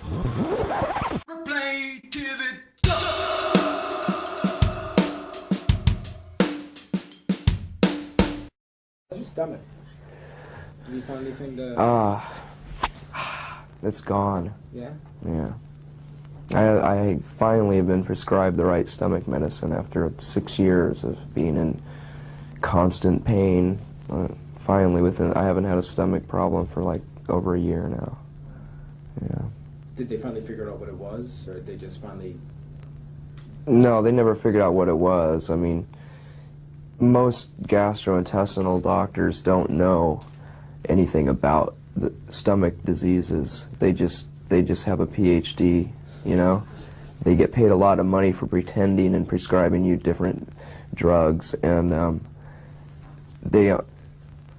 Replay till it How's your stomach? Have you found anything to... It's gone. Yeah? Yeah. I finally have been prescribed the right stomach medicine after 6 years of being in constant pain. Finally, I haven't had a stomach problem for like over a year now. Yeah. Did they finally figure out what it was, or did they just finally... No, they never figured out what it was. I mean, most gastrointestinal doctors don't know anything about the stomach diseases. They just have a PhD, you know? They get paid a lot of money for pretending and prescribing you different drugs, and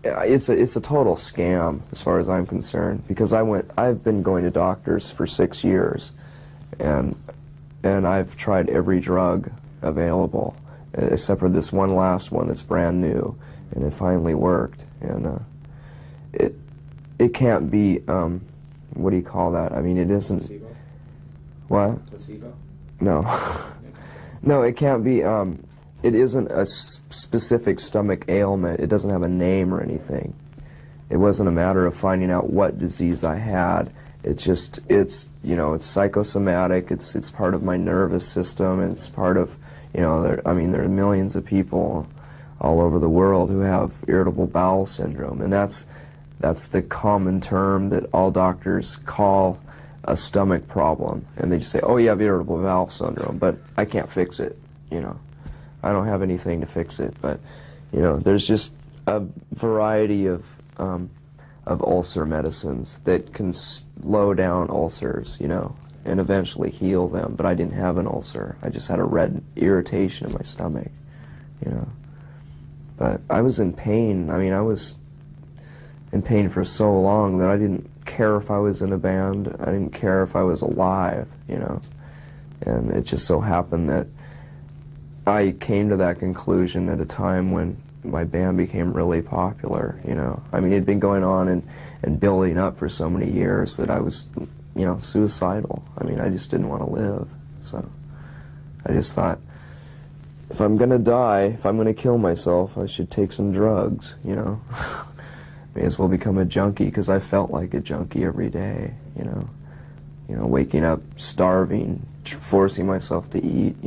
it's a total scam as far as I'm concerned, because I've been going to doctors for 6 years, and I've tried every drug available except for this one last one that's brand new, and it finally worked. And it can't be what do you call that? I mean, it isn't. Placebo? What? Placebo? No. No, it can't be. It isn't a specific stomach ailment. It doesn't have a name or anything. It wasn't a matter of finding out what disease I had. It's just, it's psychosomatic. It's part of my nervous system. And it's part of, there are millions of people all over the world who have irritable bowel syndrome, and that's the common term that all doctors call a stomach problem. And they just say, "Oh, you have irritable bowel syndrome," but I can't fix it. I don't have anything to fix it. But there's just a variety of ulcer medicines that can slow down ulcers, and eventually heal them. But I didn't have an ulcer. I just had a red irritation in my stomach, But I was in pain. I mean, I was in pain for so long that I didn't care if I was in a band. I didn't care if I was alive, And it just so happened that I came to that conclusion at a time when my band became really popular, I mean, it'd been going on and building up for so many years that I was, suicidal. I mean, I just didn't want to live. So I just thought, if I'm going to die, if I'm going to kill myself, I should take some drugs, May as well become a junkie, because I felt like a junkie every day, waking up starving, forcing myself to eat,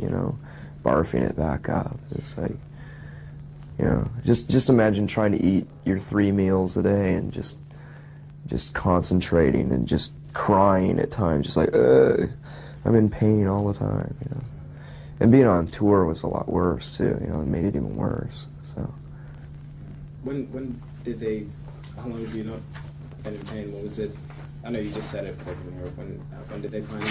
barfing it back up. It's like, just imagine trying to eat your 3 meals a day and just concentrating and just crying at times, just like, ugh, I'm in pain all the time, And being on tour was a lot worse too, it made it even worse. So. When did they? How long have you not been in pain? What was it? I know you just said it, like when did they find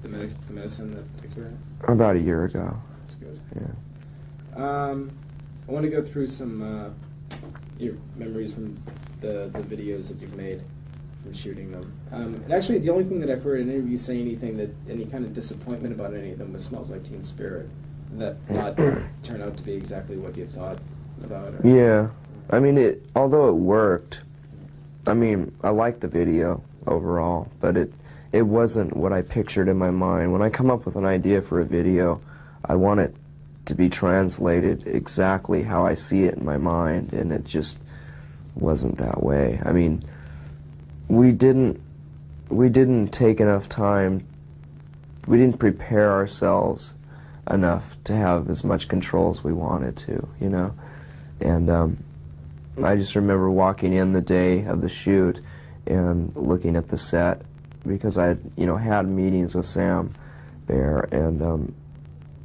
the medicine that they cured? About a year ago. That's good. Yeah. I want to go through some your memories from the videos that you've made from shooting them. And actually, the only thing that I've heard in interviews say any kind of disappointment about any of them was "Smells Like Teen Spirit." That not turn out to be exactly what you thought about it. Yeah, I mean, although it worked, I mean, I liked the video overall, but it wasn't what I pictured in my mind. When I come up with an idea for a video, I want it to be translated exactly how I see it in my mind, and it just wasn't that way. I mean, we didn't take enough time, we didn't prepare ourselves enough to have as much control as we wanted to, And I just remember walking in the day of the shoot and looking at the set, because I had, had meetings with Sam Bear, and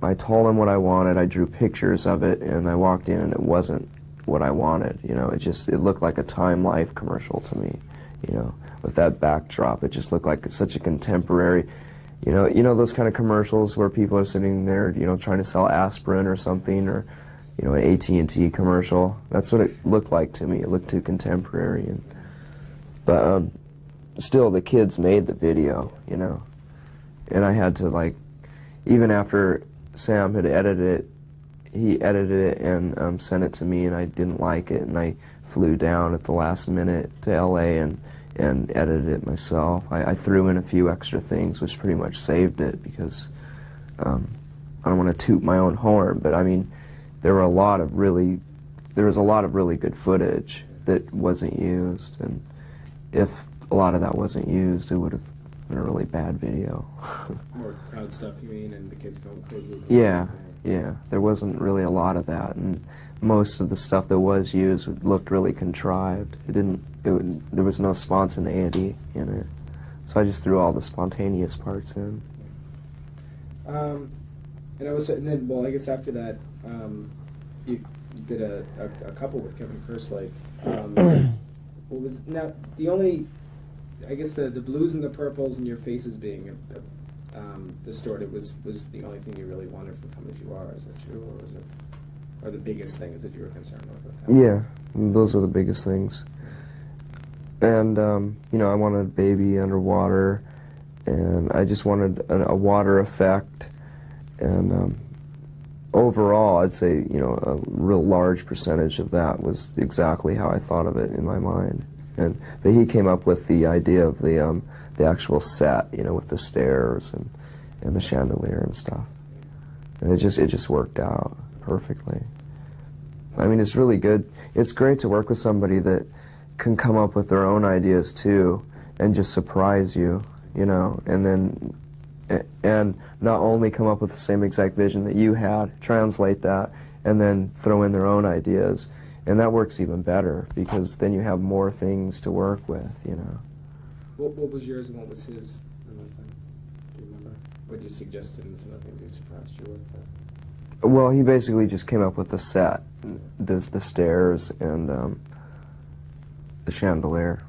I told him what I wanted. I drew pictures of it, and I walked in, and it wasn't what I wanted. It looked like a Time Life commercial to me. With that backdrop, it just looked like such a contemporary. Those kind of commercials where people are sitting there, trying to sell aspirin or something, or an AT&T commercial. That's what it looked like to me. It looked too contemporary, but still, the kids made the video, and I had to even after Sam had edited it, he edited it and sent it to me, and I didn't like it, and I flew down at the last minute to LA and and edited it myself. I threw in a few extra things, which pretty much saved it, because I don't want to toot my own horn, but I mean, there was a lot of really good footage that wasn't used, and if a lot of that wasn't used, it would have been a really bad video. More crowd stuff, you mean, and the kids going crazy? Yeah, there wasn't really a lot of that, and most of the stuff that was used looked really contrived. There was no spontaneity in it, so I just threw all the spontaneous parts in. And then, well, I guess after that, you did a couple with Kevin Kerslake. What was now the only? I guess the blues and the purples and your faces being distorted was the only thing you really wanted from Come As You Are. Is that true, or was it? Or the biggest things that you were concerned with that? Yeah, those were the biggest things. And, I wanted baby underwater, and I just wanted a water effect. And overall, I'd say, a real large percentage of that was exactly how I thought of it in my mind. But he came up with the idea of the actual set, with the stairs and the chandelier and stuff. And it just worked out perfectly. I mean, it's really good. It's great to work with somebody that can come up with their own ideas too, and just surprise you, and not only come up with the same exact vision that you had, translate that, and then throw in their own ideas. And that works even better, because then you have more things to work with, What was yours and what was his? Do you remember? What you suggested and some of the things he surprised you with? Well, he basically just came up with the set, the stairs, and the chandelier,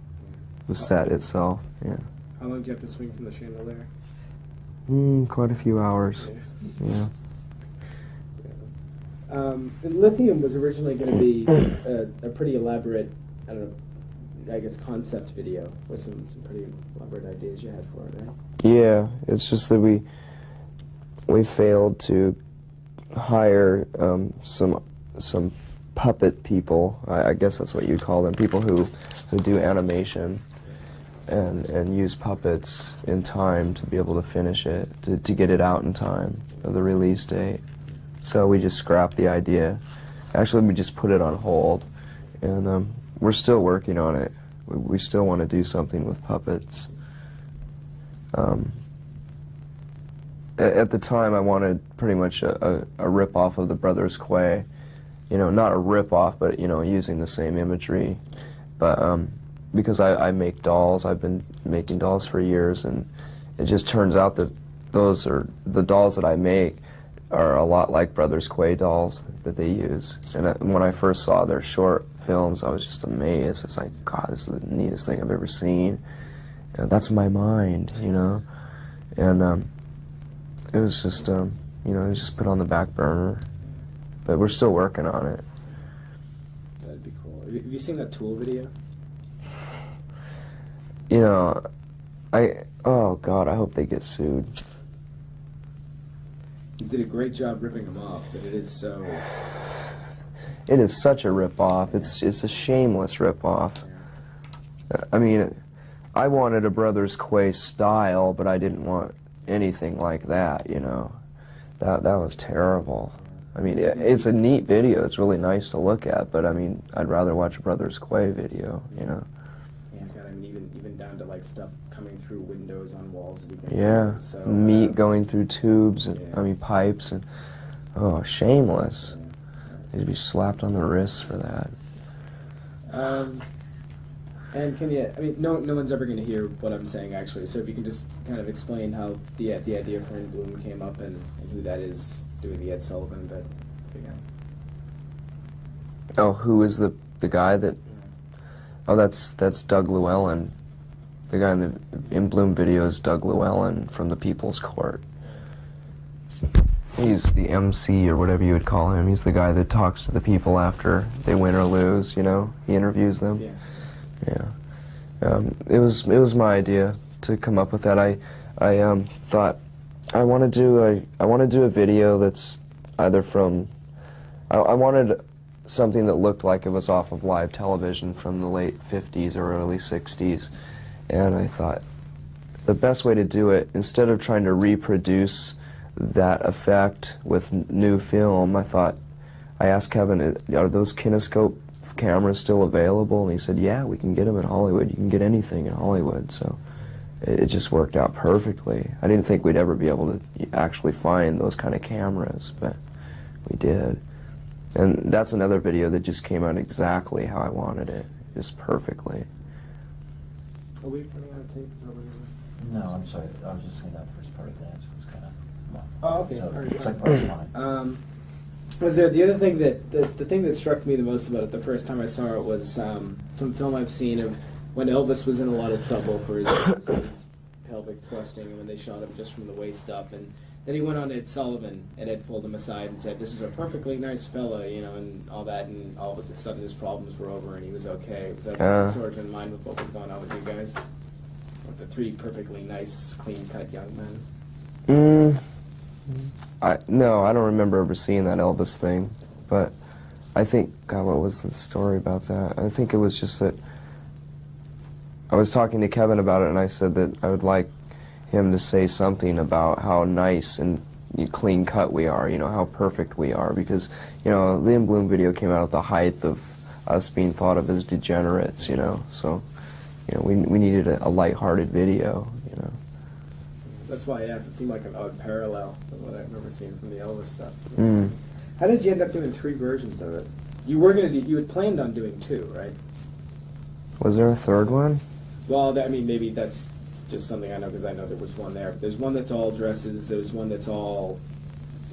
the set itself. Yeah. How long do you have to swing from the chandelier? Quite a few hours. Yeah. Lithium was originally going to be a pretty elaborate, I guess, concept video with some pretty elaborate ideas you had for it, right? Yeah, it's just that we failed to hire some puppet people. I guess that's what you'd call them, people who do animation and use puppets in time to be able to finish it, to get it out in time of the release date. So we just scrapped the idea. Actually, we just put it on hold, and we're still working on it. We still want to do something with puppets. At the time, I wanted pretty much a rip-off of the Brothers Quay. Not a rip-off, but, using the same imagery. But because I make dolls, I've been making dolls for years, and it just turns out that the dolls that I make are a lot like Brothers Quay dolls that they use. And when I first saw their short films, I was just amazed. It's like, God, this is the neatest thing I've ever seen. And that's my mind, And it was just, it was just put on the back burner. But we're still working on it. That'd be cool. Have you seen that Tool video? Oh God, I hope they get sued. You did a great job ripping them off, but it is so... It is such a rip-off. It's a shameless rip-off. I mean, I wanted a Brothers Quay style, but I didn't want anything like that, That was terrible. I mean, it's a neat video. It's really nice to look at, but I mean, I'd rather watch a Brothers Quay video, Yeah, God, I mean, even down to like stuff coming through windows on walls. Yeah, so, meat going through tubes and pipes and shameless. They'd be slapped on the wrists for that. And can you? I mean, no one's ever going to hear what I'm saying actually. So if you can just kind of explain how the idea for In Bloom came up and who that is doing the Ed Sullivan bit again. Oh, who is the guy that? Oh, that's Doug Llewellyn. The guy in the In Bloom video is Doug Llewellyn from the People's Court. He's the MC or whatever you would call him. He's the guy that talks to the people after they win or lose. He interviews them. Yeah. It was my idea to come up with that. I thought I want to do a video that's either from. I wanted something that looked like it was off of live television from the late 50s or early 60s, And I thought, the best way to do it, instead of trying to reproduce that effect with new film, I asked Kevin, are those kinescope cameras still available? And he said, yeah, we can get them in Hollywood. You can get anything in Hollywood. So it just worked out perfectly. I didn't think we'd ever be able to actually find those kind of cameras, but we did. And that's another video that just came out exactly how I wanted it, just perfectly. Are we running out of tape? Is that what you're No, I'm sorry. I was just saying that first part of the answer was kind of long. Oh, okay. So All right, the second fine. part was fine. Was there the other thing that the thing that struck me the most about it the first time I saw it was some film I've seen of when Elvis was in a lot of trouble for his pelvic thrusting, and when they shot him just from the waist up, and then he went on Ed Sullivan, and Ed pulled him aside and said, "This is a perfectly nice fella," you know, and all that, and all of a sudden his problems were over and he was okay. Was that sort of in line with what was going on with you guys? With the three perfectly nice, clean-cut young men? No, I don't remember ever seeing that Elvis thing, but I think, God, what was the story about that? I think it was just that I was talking to Kevin about it, and I said that I would like him to say something about how nice and clean cut we are, you know, how perfect we are, because, you know, the In Bloom video came out at the height of us being thought of as degenerates, you know, so, you know, we needed a lighthearted video, you know. That's why I asked. It seemed like an odd parallel with what I remember seeing from the Elvis stuff. Mm. How did you end up doing 3 versions of it? You were gonna you had planned on doing 2, right? Was there a third one? Well, I mean, maybe that's just something I know because I know there was one there. But there's one that's all dresses. There's one that's all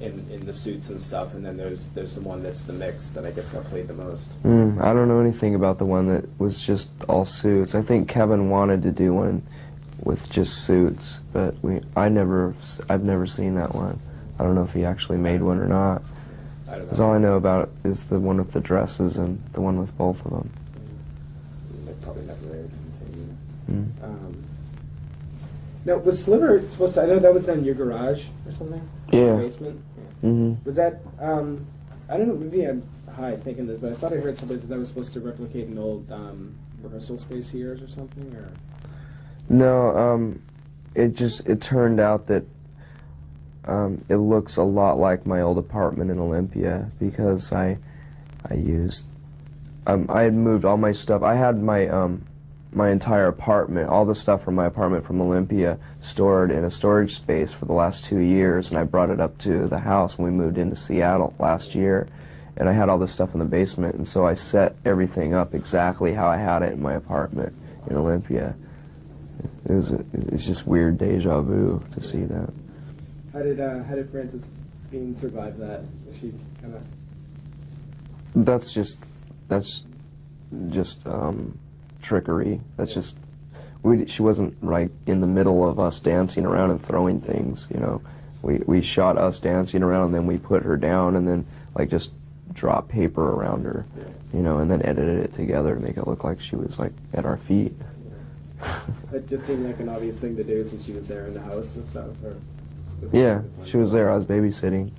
in the suits and stuff, and then there's the one that's the mix that I guess got played the most. I don't know anything about the one that was just all suits. I think Kevin wanted to do one with just suits, but I've never seen that one. I don't know if he actually made one or not. I don't know. Because all I know about is the one with the dresses and the one with both of them. They probably never aired anything. Mm. Now, was Sliver supposed to? I know that was done in your garage or something. Yeah. Your basement. Yeah. Mm-hmm. Was that? I don't know. Maybe I'm high thinking this, but I thought I heard someplace that was supposed to replicate an old rehearsal space here or something, or. No, it turned out that it looks a lot like my old apartment in Olympia because I used I had moved all my stuff. I had my entire apartment, all the stuff from my apartment from Olympia, stored in a storage space for the last 2 years, and I brought it up to the house when we moved into Seattle last year, and I had all this stuff in the basement, and so I set everything up exactly how I had it in my apartment in Olympia. It's just weird deja vu to see that. How did Frances Bean survive that? Was she kind of? That's just trickery. That's just she wasn't right in the middle of us dancing around and throwing things. You know, we shot us dancing around and then we put her down and then like just drop paper around her, you know, and then edited it together to make it look like she was like at our feet. It just seemed like an obvious thing to do since she was there in the house and stuff. Or was Yeah, she was there. I was babysitting.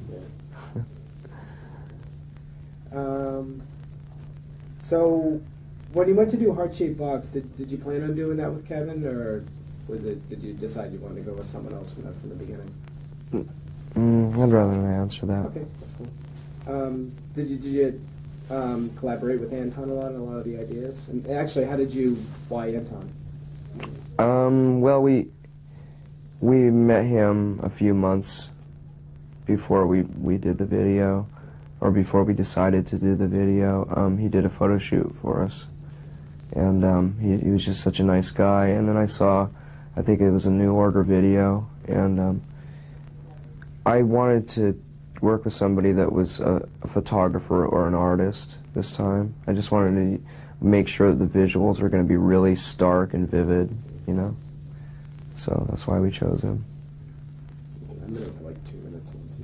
Yeah. So, when you went to do Heart Shaped Box, did you plan on doing that with Kevin, or did you decide you wanted to go with someone else from the beginning? I'd rather not answer that. Okay, that's cool. Did you collaborate with Anton a lot of the ideas? And actually, why Anton? Well, we met him a few months before we did the video, or before we decided to do the video. He did a photo shoot for us, and he was just such a nice guy. And then I think it was a New Order video, and I wanted to work with somebody that was a photographer or an artist this time. I just wanted to make sure that the visuals are going to be really stark and vivid, you know? So that's why we chose him. I met him for like 2 minutes once.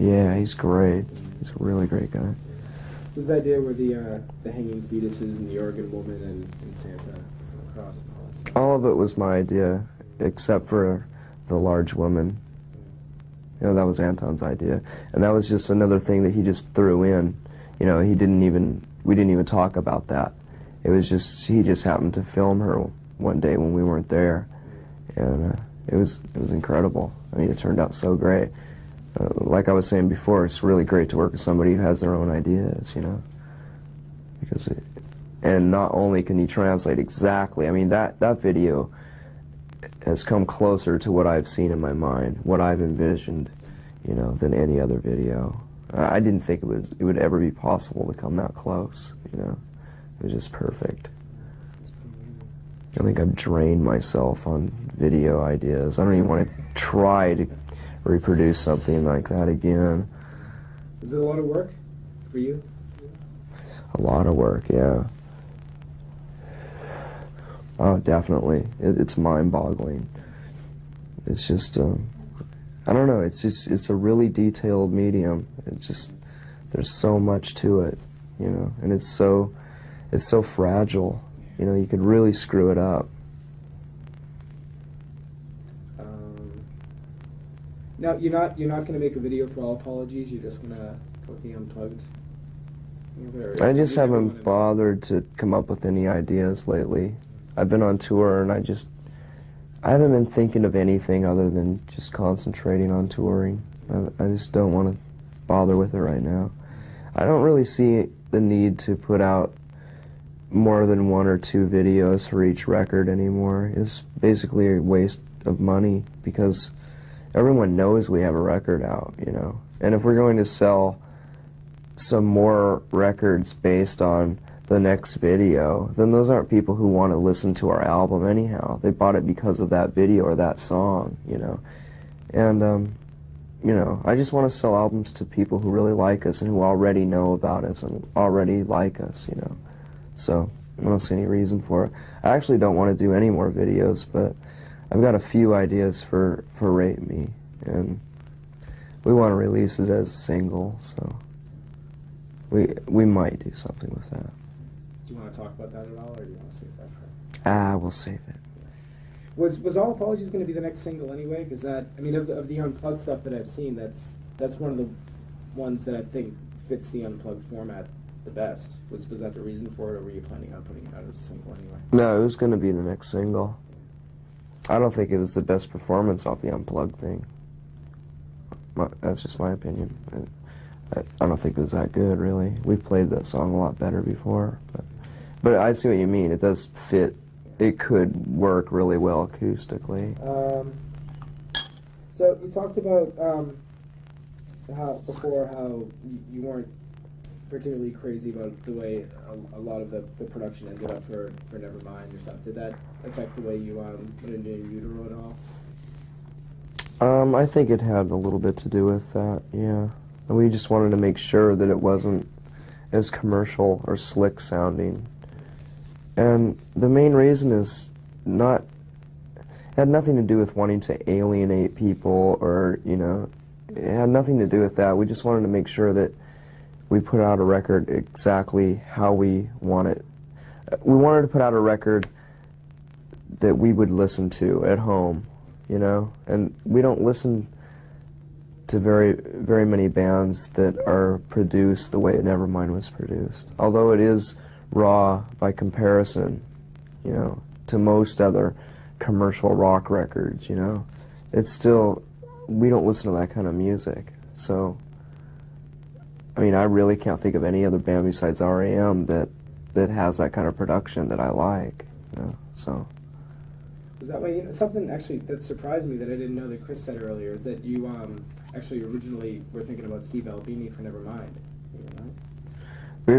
Yeah, he's great. He's a really great guy. Whose idea were the hanging fetuses and the Oregon woman and Santa on the cross and all that stuff? All of it was my idea, except for the large woman. You know, that was Anton's idea. And that was just another thing that he just threw in. You know, we didn't even talk about that. It was just, he just happened to film her one day when we weren't there, and it was incredible. I mean, it turned out so great. Like I was saying before, it's really great to work with somebody who has their own ideas, you know, because and not only can you translate exactly, I mean, that video has come closer to what I've seen in my mind, what I've envisioned, you know, than any other video. I didn't think it would ever be possible to come that close, you know. It was just perfect. I think I've drained myself on video ideas. I don't even want to try to reproduce something like that again. Is it a lot of work for you? A lot of work, yeah. Oh, definitely. It's mind-boggling. It's just, I don't know, it's a really detailed medium. It's just, there's so much to it, you know, and it's so fragile. You know, you could really screw it up. Now, you're not going to make a video for All Apologies. You're just going to put the unplugged. I just haven't bothered to come up with any ideas lately. I've been on tour, and I haven't been thinking of anything other than just concentrating on touring. I just don't want to bother with it right now. I don't really see the need to put out more than 1 or 2 videos for each record anymore. It's basically a waste of money because everyone knows we have a record out, you know. And if we're going to sell some more records based on the next video, then those aren't people who want to listen to our album anyhow. They bought it because of that video or that song, you know. And, you know, I just want to sell albums to people who really like us and who already know about us and already like us, you know. So, I don't see any reason for it. I actually don't want to do any more videos, but I've got a few ideas for Rate Me, and we want to release it as a single, so we might do something with that. Do you want to talk about that at all, or do you want to save that for? We'll save it. Was All Apologies going to be the next single anyway? Because that, I mean, of the unplugged stuff that I've seen, that's one of the ones that I think fits the unplugged format the best. Was that the reason for it, or were you planning on putting it out as a single anyway? No, it was going to be the next single. I don't think it was the best performance off the unplugged thing. That's just my opinion. I don't think it was that good, really. We've played that song a lot better before, but I see what you mean. It does fit. It could work really well acoustically. So you talked about how you weren't particularly crazy about the way a lot of the production ended up for Nevermind or something. Did that affect the way you put it in utero at all? I think it had a little bit to do with that, yeah. And we just wanted to make sure that it wasn't as commercial or slick sounding. And the main reason is it had nothing to do with wanting to alienate people or, you know, it had nothing to do with that. We just wanted to make sure that we put out a record exactly how we want it. We wanted to put out a record that we would listen to at home, you know? And we don't listen to very, very many bands that are produced the way Nevermind was produced. Although it is raw by comparison, you know, to most other commercial rock records, you know. It's still, we don't listen to that kind of music. So, I mean, I really can't think of any other band besides R.A.M. that has that kind of production that I like, you know, so. Was that way? You know, something actually that surprised me that I didn't know that Chris said earlier is that you actually originally were thinking about Steve Albini for Nevermind. You know?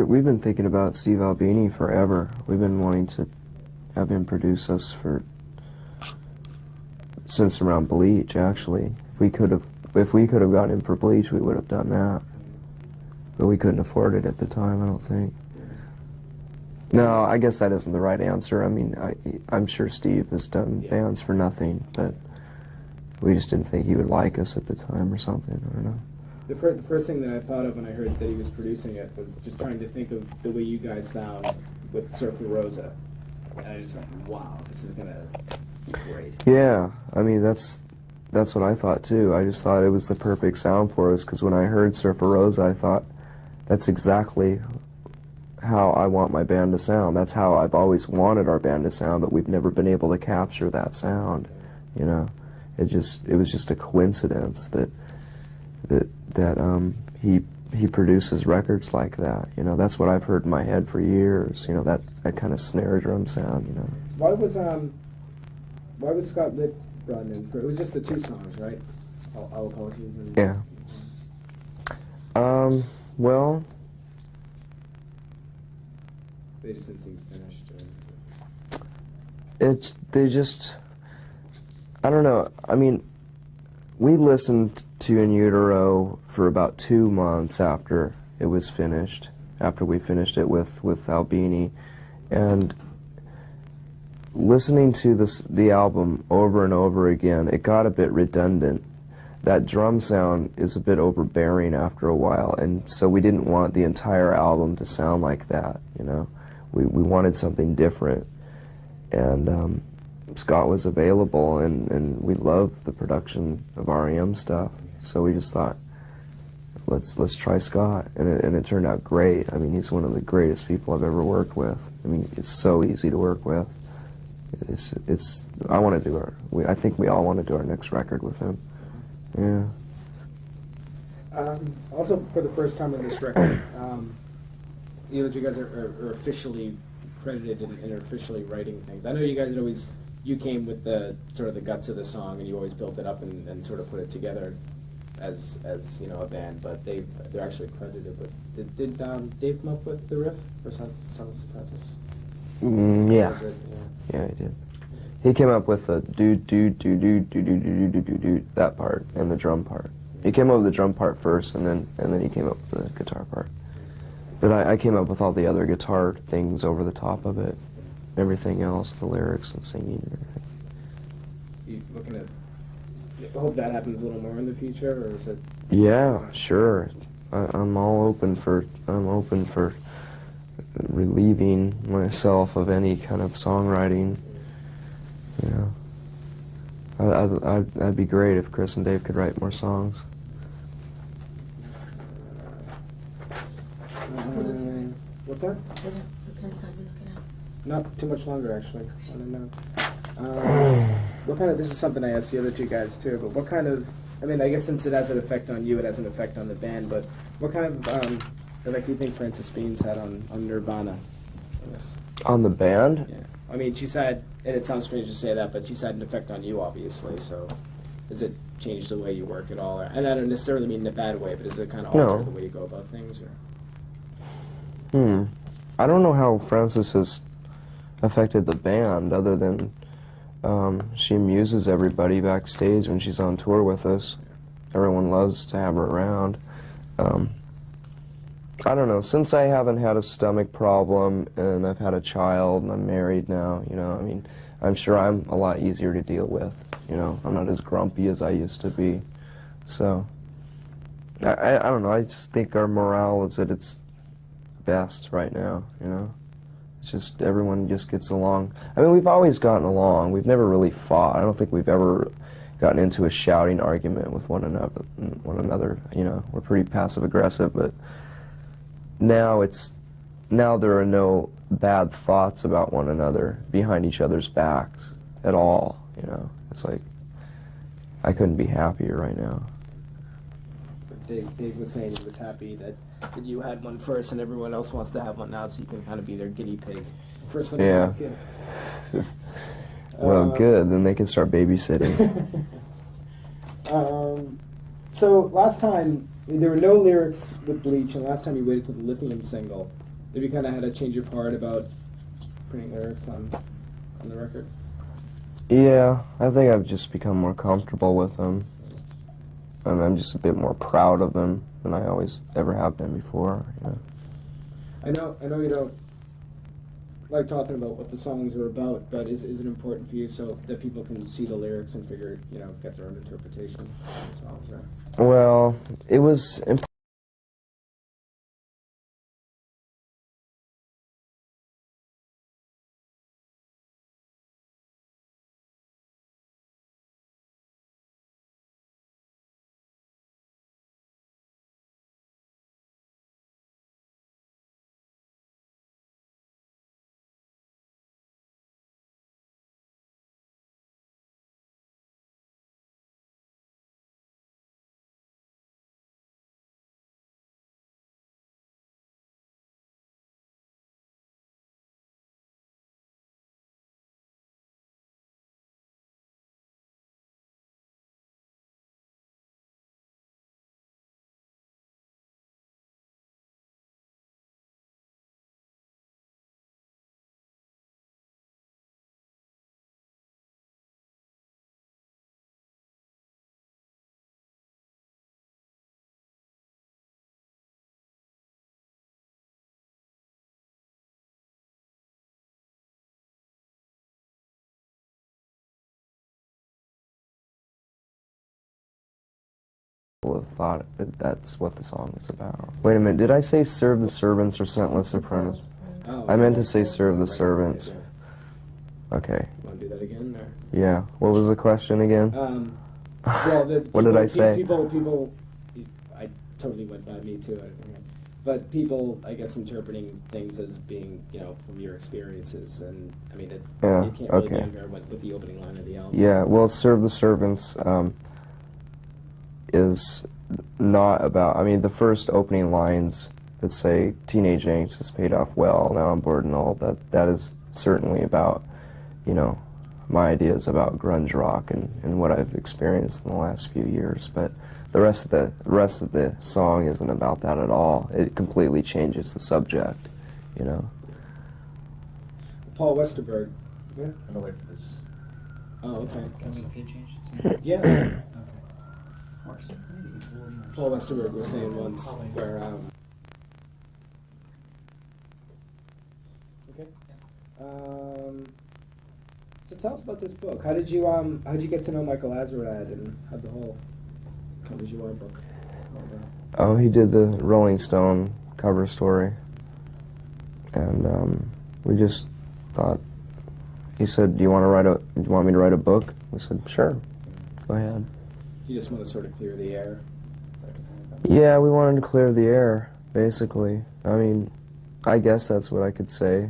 We've been thinking about Steve Albini forever. We've been wanting to have him produce us since around Bleach, actually. If we could have gotten him for Bleach, we would have done that. But we couldn't afford it at the time, I don't think. No, I guess that isn't the right answer. I mean, I'm sure Steve has done bands for nothing, but we just didn't think he would like us at the time or something. I don't know. The first thing that I thought of when I heard that he was producing it was just trying to think of the way you guys sound with Surfer Rosa. And I just thought, wow, this is going to be great. Yeah, I mean, that's what I thought too. I just thought it was the perfect sound for us, because when I heard Surfer Rosa, I thought, that's exactly how I want my band to sound. That's how I've always wanted our band to sound, but we've never been able to capture that sound. You know, it was just a coincidence that he produces records like that. You know, that's what I've heard in my head for years. You know, that kind of snare drum sound. You know. Why was Scott Litt brought in? It was just the 2 songs, right? All apologies. And Yeah. Well, they just didn't seem finished. they just, I don't know. I mean, we listened to In Utero for about 2 months after it was finished, after we finished it with Albini, and listening to the album over and over again, it got a bit redundant. That drum sound is a bit overbearing after a while, and so we didn't want the entire album to sound like that, you know. We wanted something different, and Scott was available, and we loved the production of REM stuff, so we just thought, let's try Scott, and it turned out great. I mean, he's one of the greatest people I've ever worked with. I mean, it's so easy to work with. I want to do I think we all want to do our next record with him. Yeah. Also, for the first time on this record, you guys are officially credited and are officially writing things. I know you guys had always, you came with the sort of the guts of the song, and you always built it up and sort of put it together as you know, a band. But they're actually credited with. Did Dave come up with the riff for Sons of Apprentice? Yeah. Yeah, he did. He came up with the do that part and the drum part. He came up with the drum part first, and then he came up with the guitar part. But I came up with all the other guitar things over the top of it, everything else, the lyrics and singing and everything. You looking at? I hope that happens a little more in the future, or is it? Yeah, sure. I'm open for relieving myself of any kind of songwriting. You know, that'd be great if Chris and Dave could write more songs. What's that? What kind of time are you looking at? Not too much longer, actually. I don't know. What kind of? This is something I asked the other 2 guys too. But what kind of? I mean, I guess since it has an effect on you, it has an effect on the band. But what kind of effect do you think Frances Beans had on Nirvana? I guess. On the band? Yeah. I mean, she's had, and it sounds strange to say that, but she's had an effect on you, obviously. So, does it change the way you work at all? And I don't necessarily mean in a bad way, but does it kind of alter the way you go about things? Or? I don't know how Frances has affected the band, other than she amuses everybody backstage when she's on tour with us. Everyone loves to have her around. I don't know, since I haven't had a stomach problem and I've had a child and I'm married now, you know, I mean, I'm sure I'm a lot easier to deal with, you know. I'm not as grumpy as I used to be. So, I don't know, I just think our morale is at its best right now, you know. It's just, everyone just gets along. I mean, we've always gotten along. We've never really fought. I don't think we've ever gotten into a shouting argument with one another, you know. We're pretty passive-aggressive, but now there are no bad thoughts about one another behind each other's backs at all, you know. It's like, I couldn't be happier right now. Dave was saying he was happy that you had one first and everyone else wants to have one now, so you can kind of be their guinea pig. First one. Yeah. Well, good. Then they can start babysitting. So last time there were no lyrics with Bleach, and last time you waited till the Lithium single. Have you kind of had a change of heart about putting lyrics on the record? Yeah, I think I've just become more comfortable with them. And I'm just a bit more proud of them than I always ever have been before. You know? I know you don't like talking about what the songs are about, but is it important for you so that people can see the lyrics and figure, you know, get their own interpretation of the songs? Or? Well, it was important. have thought that that's what the song is about. Wait a minute, did I say serve the servants or scentless apprentice? Oh, I meant to say serve the servants. Okay. You want to do that again? Or? Yeah. What was the question again? Well, What did I say? People, I totally went by me too. But people, I guess, interpreting things as being, from your experiences, and I mean, it can't really be unfair with the opening line of the album. Yeah. Well, serve the servants is not about. I mean, the first opening lines that say "teenage angst has paid off well. Now I'm bored and old." That is certainly about, my ideas about grunge rock and what I've experienced in the last few years. But the rest of the song isn't about that at all. It completely changes the subject, Paul Westerberg. Yeah. I don't know if this. Oh, okay. Can we change it? Yeah. Okay. Mark's maybe it's a little more. Paul Westerberg was saying once where. Okay. So tell us about this book. How did you get to know Michael Azerrad and how did you write a book? Oh, he did the Rolling Stone cover story, and we just thought. He said, "Do you want me to write a book?" We said, "Sure, go ahead." You just want to sort of clear the air. Yeah, we wanted to clear the air, basically. I mean, I guess that's what I could say.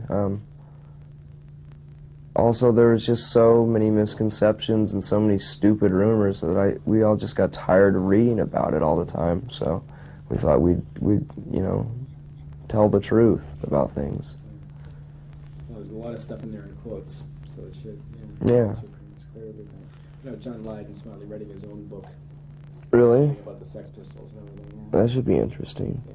Also, there was just so many misconceptions and so many stupid rumors that we all just got tired of reading about it all the time. So we thought we'd tell the truth about things. Well, there's a lot of stuff in there in quotes, so it should. Yeah. It should pretty much clear everything. John Lydon's finally writing his own book. Really? About the Sex Pistols and everything. Yeah. That should be interesting. Yeah.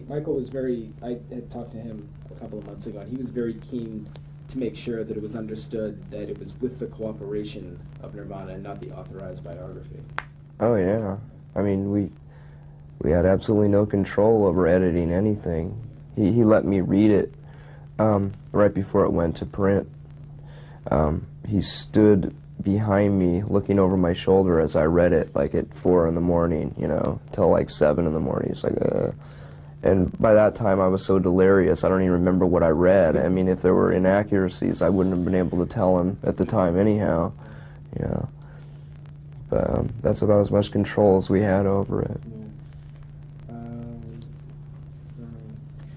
Michael was very, I had talked to him a couple of months ago, and he was very keen to make sure that it was understood that it was with the cooperation of Nirvana and not the authorized biography. Oh, yeah. I mean, we had absolutely no control over editing anything. He let me read it right before it went to print. He stood behind me looking over my shoulder as I read it, like at 4 in the morning, till like 7 in the morning. He's like, And by that time I was so delirious I don't even remember what I read. I mean, if there were inaccuracies I wouldn't have been able to tell him at the time anyhow, But that's about as much control as we had over it.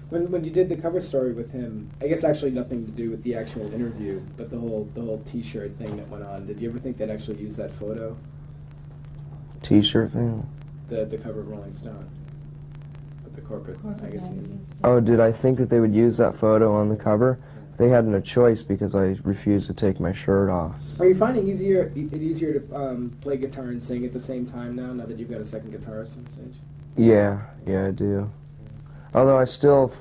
When you did the cover story with him, I guess actually nothing to do with the actual interview, but the whole T-shirt thing that went on. Did you ever think they'd actually use that photo? T-shirt thing? The cover of Rolling Stone, with the corporate magazine. Oh, did I think that they would use that photo on the cover? They had no choice because I refused to take my shirt off. Are you finding it easier to play guitar and sing at the same time now that you've got a second guitarist on stage? Yeah, I do. Although I'm still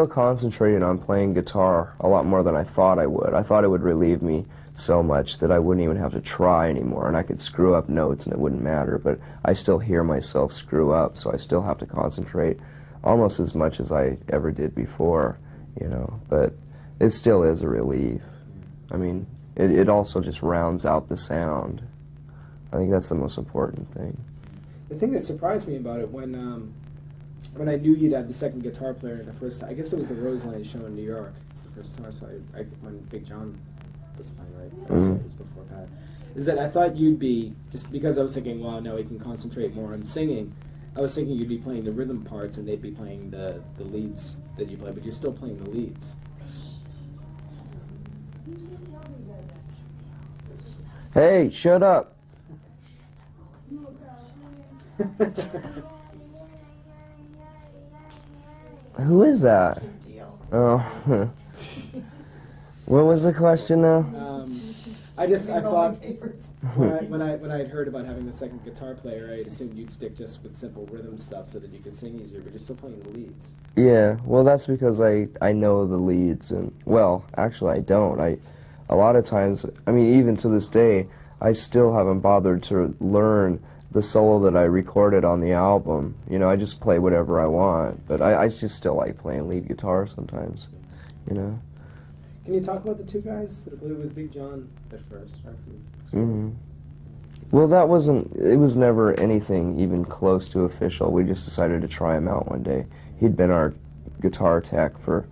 concentrated on playing guitar a lot more than I thought I would. I thought it would relieve me so much that I wouldn't even have to try anymore, and I could screw up notes and it wouldn't matter, but I still hear myself screw up, so I still have to concentrate almost as much as I ever did before, but it still is a relief. I mean, it also just rounds out the sound. I think that's the most important thing. The thing that surprised me about it when I knew you'd had the second guitar player in the first time, I guess it was the Roseland show in New York, the first time I saw you, when Big John was playing, right? It was before Pat. Is that I thought you'd be, just because I was thinking, well, now we can concentrate more on singing, I was thinking you'd be playing the rhythm parts and they'd be playing the leads that you play, but you're still playing the leads. Hey, shut up! Who is that? Oh. What was the question now? I thought when I had heard about having the second guitar player, I assumed you'd stick just with simple rhythm stuff so that you could sing easier, but you're still playing the leads. Yeah, well, that's because I know the leads, and well, actually I don't. A lot of times, I mean, even to this day, I still haven't bothered to learn the solo that I recorded on the album. I just play whatever I want, but I just still like playing lead guitar sometimes, Can you talk about the two guys? I believe it was Big John at first, right? Mm-hmm. Well, it was never anything even close to official. We just decided to try him out one day. He'd been our guitar tech for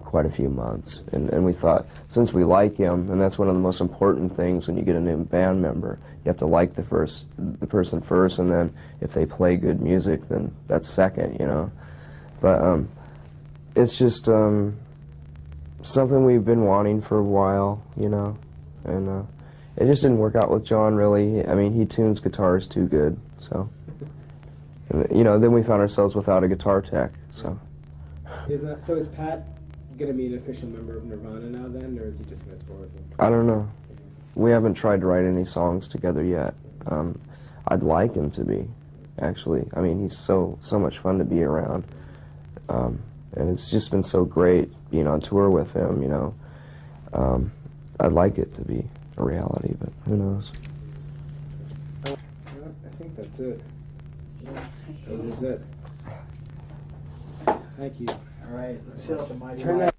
quite a few months, and we thought, since we like him, and that's one of the most important things when you get a new band member, you have to like the person first, and then if they play good music, then that's second, you know. But it's just something we've been wanting for a while, you know, and it just didn't work out with John, really. I mean, he tunes guitars too good, so. And, you know, then we found ourselves without a guitar tech, so. So is Pat going to be an official member of Nirvana now then, or is he just going to tour with them? I don't know. We haven't tried to write any songs together yet. I'd like him to be, actually. I mean, he's so much fun to be around. And it's just been so great being on tour with him, you know. I'd like it to be a reality, but who knows? I think that's it. That is it. Thank you. All right, let's hit up the mighty Turn that